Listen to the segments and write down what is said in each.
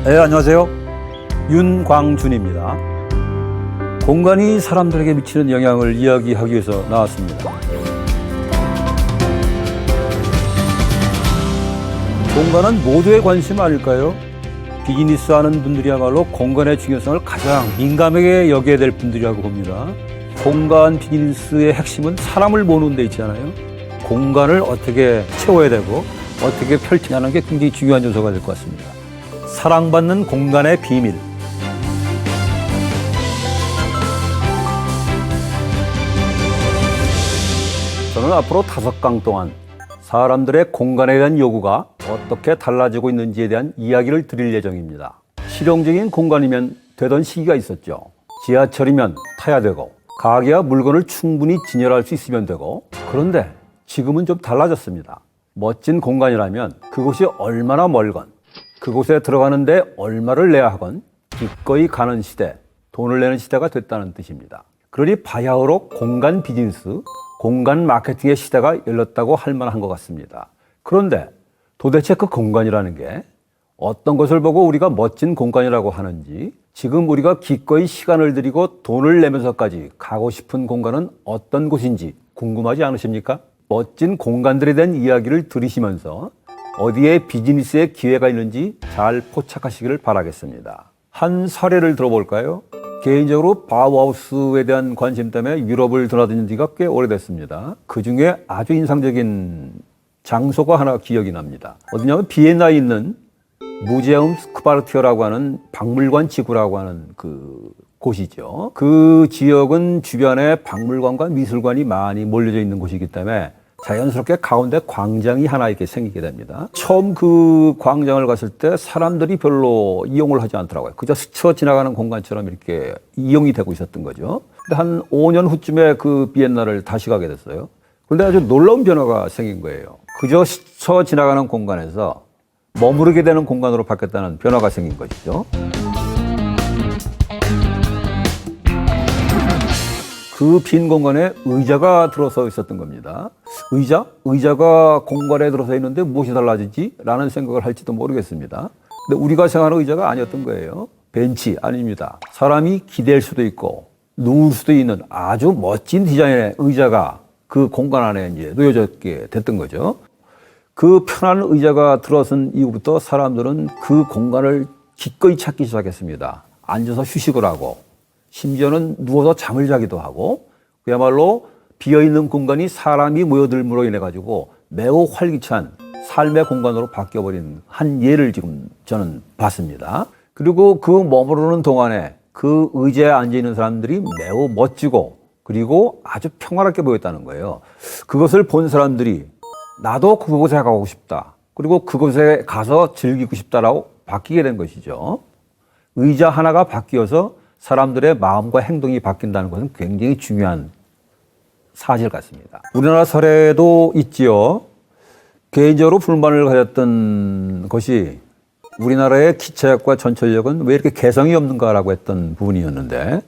네, 안녕하세요. 윤광준입니다. 공간이 사람들에게 미치는 영향을 이야기하기 위해서 나왔습니다. 공간은 모두의 관심 아닐까요? 비즈니스 하는 분들이야말로 공간의 중요성을 가장 민감하게 여겨야 될 분들이라고 봅니다. 공간 비즈니스의 핵심은 사람을 모으는 데 있잖아요. 공간을 어떻게 채워야 되고 어떻게 펼치냐는 게 굉장히 중요한 요소가 될 것 같습니다. 사랑받는 공간의 비밀. 저는 앞으로 5강 동안 사람들의 공간에 대한 요구가 어떻게 달라지고 있는지에 대한 이야기를 드릴 예정입니다. 실용적인 공간이면 되던 시기가 있었죠. 지하철이면 타야 되고 가게와 물건을 충분히 진열할 수 있으면 되고, 그런데 지금은 좀 달라졌습니다. 멋진 공간이라면 그곳이 얼마나 멀건 그곳에 들어가는데 얼마를 내야 하건 기꺼이 가는 시대, 돈을 내는 시대가 됐다는 뜻입니다. 그러니 바야흐로 공간 비즈니스, 공간 마케팅의 시대가 열렸다고 할 만한 것 같습니다. 그런데 도대체 그 공간이라는 게 어떤 것을 보고 우리가 멋진 공간이라고 하는지, 지금 우리가 기꺼이 시간을 들이고 돈을 내면서까지 가고 싶은 공간은 어떤 곳인지 궁금하지 않으십니까? 멋진 공간들에 대한 이야기를 들으시면서 어디에 비즈니스의 기회가 있는지 잘 포착하시기를 바라겠습니다. 한 사례를 들어볼까요? 개인적으로 바우하우스에 대한 관심 때문에 유럽을 드나든 지가 꽤 오래됐습니다. 그 중에 아주 인상적인 장소가 하나 기억이 납니다. 어디냐면 비엔나에 있는 무제움 스쿠바르티어라고 하는 박물관 지구라고 하는 그 곳이죠. 그 지역은 주변에 박물관과 미술관이 많이 몰려져 있는 곳이기 때문에 자연스럽게 가운데 광장이 하나 이렇게 생기게 됩니다. 처음 그 광장을 갔을 때 사람들이 별로 이용을 하지 않더라고요. 그저 스쳐 지나가는 공간처럼 이렇게 이용이 되고 있었던 거죠. 근데 한 5년 후쯤에 그 비엔나를 다시 가게 됐어요. 그런데 아주 놀라운 변화가 생긴 거예요. 그저 스쳐 지나가는 공간에서 머무르게 되는 공간으로 바뀌었다는 변화가 생긴 것이죠. 그 빈 공간에 의자가 들어서 있었던 겁니다. 의자가 공간에 들어서 있는데 무엇이 달라지지? 라는 생각을 할지도 모르겠습니다. 근데 우리가 생각하는 의자가 아니었던 거예요. 벤치 아닙니다. 사람이 기댈 수도 있고 누울 수도 있는 아주 멋진 디자인의 의자가 그 공간 안에 이제 놓여졌게 됐던 거죠. 그 편한 의자가 들어선 이후부터 사람들은 그 공간을 기꺼이 찾기 시작했습니다. 앉아서 휴식을 하고 심지어는 누워서 잠을 자기도 하고, 그야말로 비어있는 공간이 사람이 모여들므로 인해 가지고 매우 활기찬 삶의 공간으로 바뀌어버린 한 예를 지금 저는 봤습니다. 그리고 그 머무르는 동안에 그 의자에 앉아있는 사람들이 매우 멋지고 그리고 아주 평화롭게 보였다는 거예요. 그것을 본 사람들이 나도 그곳에 가고 싶다, 그리고 그곳에 가서 즐기고 싶다라고 바뀌게 된 것이죠. 의자 하나가 바뀌어서 사람들의 마음과 행동이 바뀐다는 것은 굉장히 중요한 사실 같습니다. 우리나라 사례도 있지요. 개인적으로 불만을 가졌던 것이 우리나라의 기차역과 전철역은 왜 이렇게 개성이 없는가라고 했던 부분이었는데,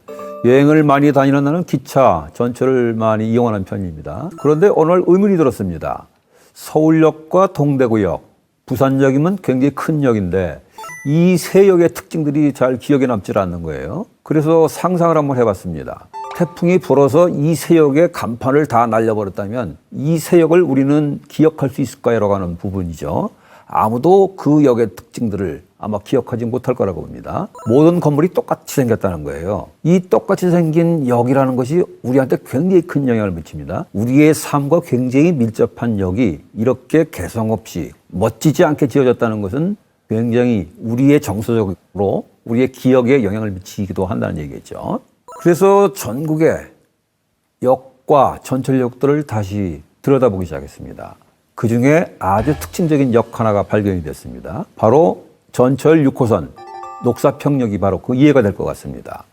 여행을 많이 다니는 나는 기차, 전철을 많이 이용하는 편입니다. 그런데 어느 날 의문이 들었습니다. 서울역과 동대구역, 부산역이면 굉장히 큰 역인데 이 세 역의 특징들이 잘 기억에 남질 않는 거예요. 그래서 상상을 한번 해봤습니다. 태풍이 불어서 이 세 역의 간판을 다 날려버렸다면 이 세 역을 우리는 기억할 수 있을까요? 라고 하는 부분이죠. 아무도 그 역의 특징들을 아마 기억하지 못할 거라고 봅니다. 모든 건물이 똑같이 생겼다는 거예요. 이 똑같이 생긴 역이라는 것이 우리한테 굉장히 큰 영향을 미칩니다. 우리의 삶과 굉장히 밀접한 역이 이렇게 개성 없이 멋지지 않게 지어졌다는 것은 굉장히 우리의 정서적으로 우리의 기억에 영향을 미치기도 한다는 얘기겠죠. 그래서 전국의 역과 전철역들을 다시 들여다보기 시작했습니다. 그 중에 아주 특징적인 역 하나가 발견이 됐습니다. 바로 전철 6호선 녹사평역이 바로 그 이해가 될 것 같습니다.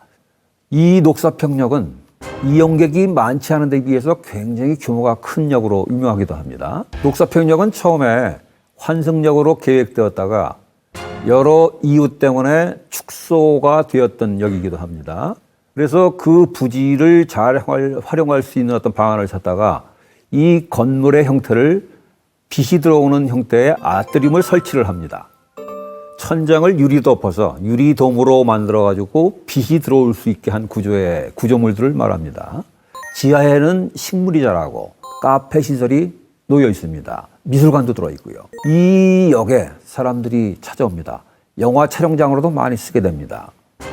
이 녹사평역은 이용객이 많지 않은 데 비해서 굉장히 규모가 큰 역으로 유명하기도 합니다. 녹사평역은 처음에 환승역으로 계획되었다가 여러 이유 때문에 축소가 되었던 역이기도 합니다. 그래서 그 부지를 잘 활용할 수 있는 어떤 방안을 찾다가 이 건물의 형태를 빛이 들어오는 형태의 아트림을 설치를 합니다. 천장을 유리 덮어서 유리돔으로 만들어가지고 빛이 들어올 수 있게 한 구조의 구조물들을 말합니다. 지하에는 식물이 자라고 카페 시설이 놓여 있습니다. 미술관도 들어있고요. 이 역에 사람들이 찾아옵니다. 영화 촬영장으로도 많이 쓰게 됩니다.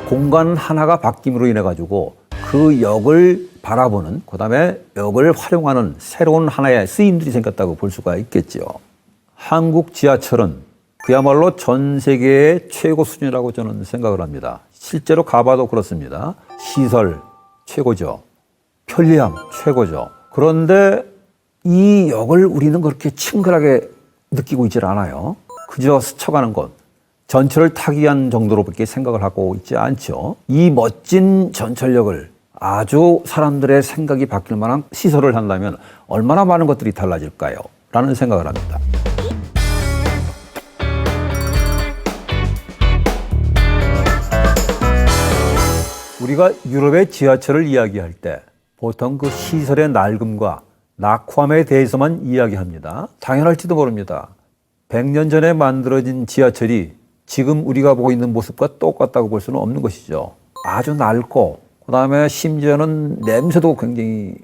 공간 하나가 바뀜으로 인해 가지고 그 역을 바라보는, 그다음에 역을 활용하는 새로운 하나의 쓰임들이 생겼다고 볼 수가 있겠죠. 한국 지하철은 그야말로 전 세계의 최고 수준이라고 저는 생각을 합니다. 실제로 가봐도 그렇습니다. 시설 최고죠. 편리함 최고죠. 그런데 이 역을 우리는 그렇게 친근하게 느끼고 있질 않아요. 그저 스쳐가는 것, 전철을 타기 위한 정도로밖에 생각을 하고 있지 않죠. 이 멋진 전철역을 아주 사람들의 생각이 바뀔 만한 시설을 한다면 얼마나 많은 것들이 달라질까요? 라는 생각을 합니다. 우리가 유럽의 지하철을 이야기할 때 보통 그 시설의 낡음과 낙후함에 대해서만 이야기합니다. 당연할지도 모릅니다. 100년 전에 만들어진 지하철이 지금 우리가 보고 있는 모습과 똑같다고 볼 수는 없는 것이죠. 아주 낡고 그다음에 심지어는 냄새도 굉장히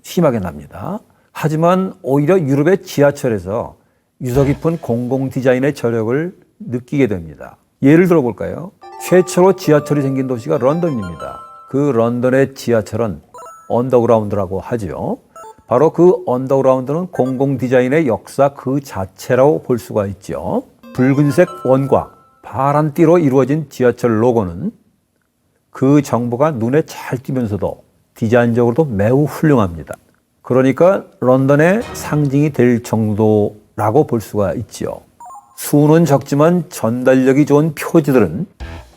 심하게 납니다. 하지만 오히려 유럽의 지하철에서 유서 깊은 공공 디자인의 저력을 느끼게 됩니다. 예를 들어볼까요? 최초로 지하철이 생긴 도시가 런던입니다. 그 런던의 지하철은 언더그라운드라고 하죠. 바로 그 언더그라운드는 공공 디자인의 역사 그 자체라고 볼 수가 있죠. 붉은색 원과 파란 띠로 이루어진 지하철 로고는 그 정보가 눈에 잘 띄면서도 디자인적으로도 매우 훌륭합니다. 그러니까 런던의 상징이 될 정도라고 볼 수가 있죠. 수는 적지만 전달력이 좋은 표지들은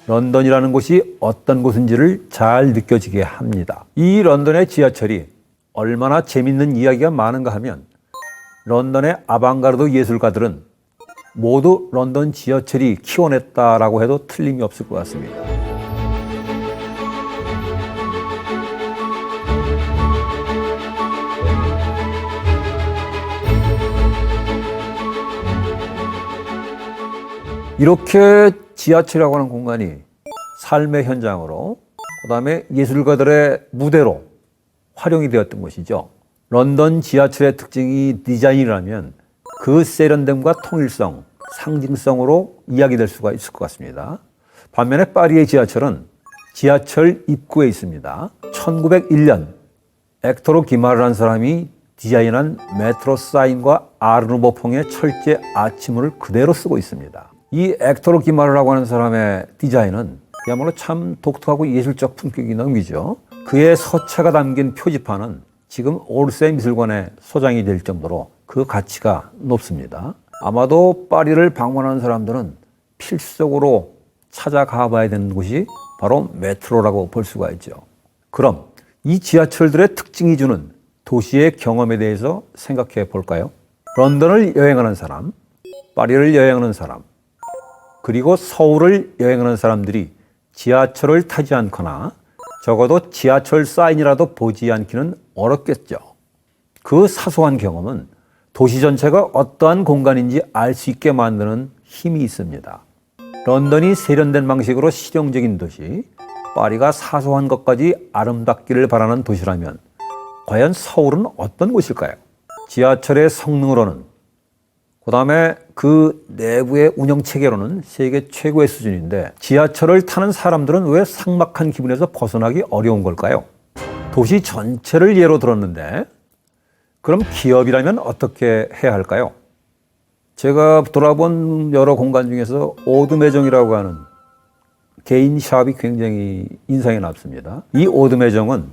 런던이라는 곳이 어떤 곳인지를 잘 느껴지게 합니다. 이 런던의 지하철이 얼마나 재밌는 이야기가 많은가 하면 런던의 아방가르드 예술가들은 모두 런던 지하철이 키워냈다라고 해도 틀림이 없을 것 같습니다. 이렇게 지하철이라고 하는 공간이 삶의 현장으로, 그다음에 예술가들의 무대로 활용이 되었던 것이죠. 런던 지하철의 특징이 디자인이라면 그 세련됨과 통일성, 상징성으로 이야기될 수가 있을 것 같습니다. 반면에 파리의 지하철은 지하철 입구에 있습니다. 1901년 엑토르 기마르라는 사람이 디자인한 메트로 사인과 아르누보풍의 철제 아치문을 그대로 쓰고 있습니다. 이 엑토르 기마르라고 하는 사람의 디자인은 그야말로 참 독특하고 예술적 품격이 넘기죠. 그의 서체가 담긴 표지판은 지금 오르세 미술관에 소장이 될 정도로 그 가치가 높습니다. 아마도 파리를 방문하는 사람들은 필수적으로 찾아가 봐야 되는 곳이 바로 메트로라고 볼 수가 있죠. 그럼 이 지하철들의 특징이 주는 도시의 경험에 대해서 생각해 볼까요? 런던을 여행하는 사람, 파리를 여행하는 사람, 그리고 서울을 여행하는 사람들이 지하철을 타지 않거나 적어도 지하철 사인이라도 보지 않기는 어렵겠죠. 그 사소한 경험은 도시 전체가 어떠한 공간인지 알 수 있게 만드는 힘이 있습니다. 런던이 세련된 방식으로 실용적인 도시, 파리가 사소한 것까지 아름답기를 바라는 도시라면 과연 서울은 어떤 곳일까요? 지하철의 성능으로는, 그 다음에 그 내부의 운영체계로는 세계 최고의 수준인데 지하철을 타는 사람들은 왜 삭막한 기분에서 벗어나기 어려운 걸까요? 도시 전체를 예로 들었는데 그럼 기업이라면 어떻게 해야 할까요? 제가 돌아본 여러 공간 중에서 오드매정이라고 하는 개인 샵이 굉장히 인상이 남습니다. 이 오드매정은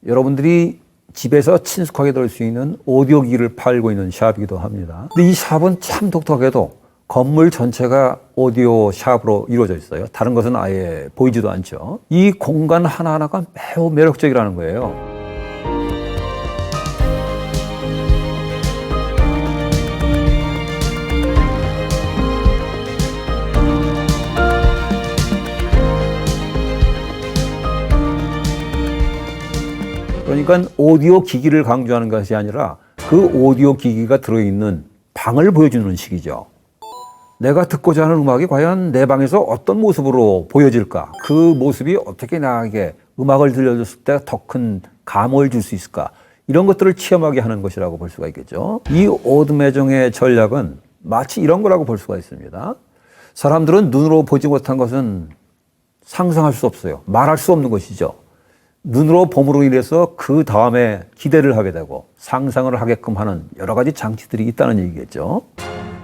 여러분들이 집에서 친숙하게 들을 수 있는 오디오 기기를 팔고 있는 샵이기도 합니다. 근데 이 샵은 참 독특하게도 건물 전체가 오디오 샵으로 이루어져 있어요. 다른 것은 아예 보이지도 않죠. 이 공간 하나하나가 매우 매력적이라는 거예요. 그러니까 오디오 기기를 강조하는 것이 아니라 그 오디오 기기가 들어있는 방을 보여주는 식이죠. 내가 듣고자 하는 음악이 과연 내 방에서 어떤 모습으로 보여질까? 그 모습이 어떻게 나에게 음악을 들려줬을 때 더 큰 감흥을 줄 수 있을까? 이런 것들을 체험하게 하는 것이라고 볼 수가 있겠죠. 이 오드매종의 전략은 마치 이런 거라고 볼 수가 있습니다. 사람들은 눈으로 보지 못한 것은 상상할 수 없어요. 말할 수 없는 것이죠. 눈으로 봄으로 인해서 그 다음에 기대를 하게 되고 상상을 하게끔 하는 여러 가지 장치들이 있다는 얘기겠죠.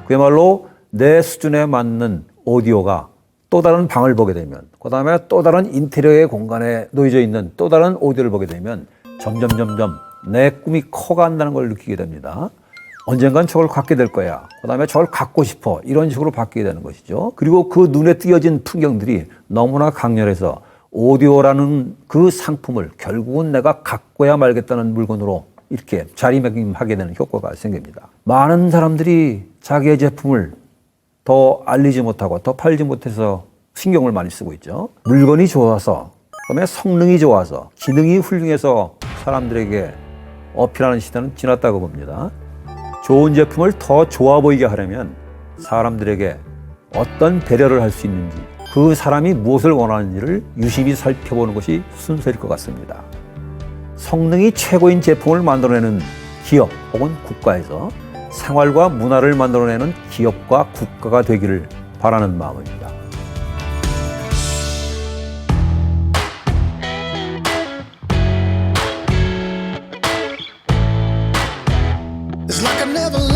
그야말로 내 수준에 맞는 오디오가 또 다른 방을 보게 되면, 그 다음에 또 다른 인테리어의 공간에 놓여져 있는 또 다른 오디오를 보게 되면 점점 내 꿈이 커간다는 걸 느끼게 됩니다. 언젠간 저걸 갖게 될 거야. 그 다음에 저걸 갖고 싶어. 이런 식으로 바뀌게 되는 것이죠. 그리고 그 눈에 띄어진 풍경들이 너무나 강렬해서 오디오라는 그 상품을 결국은 내가 갖고야 말겠다는 물건으로 이렇게 자리매김하게 되는 효과가 생깁니다. 많은 사람들이 자기의 제품을 더 알리지 못하고 더 팔지 못해서 신경을 많이 쓰고 있죠. 물건이 좋아서, 그다음에 성능이 좋아서, 기능이 훌륭해서 사람들에게 어필하는 시대는 지났다고 봅니다. 좋은 제품을 더 좋아 보이게 하려면 사람들에게 어떤 배려를 할 수 있는지, 그 사람이 무엇을 원하는지를 유심히 살펴보는 것이 순서일 것 같습니다. 성능이 최고인 제품을 만들어내는 기업 혹은 국가에서 생활과 문화를 만들어내는 기업과 국가가 되기를 바라는 마음입니다. It's like I never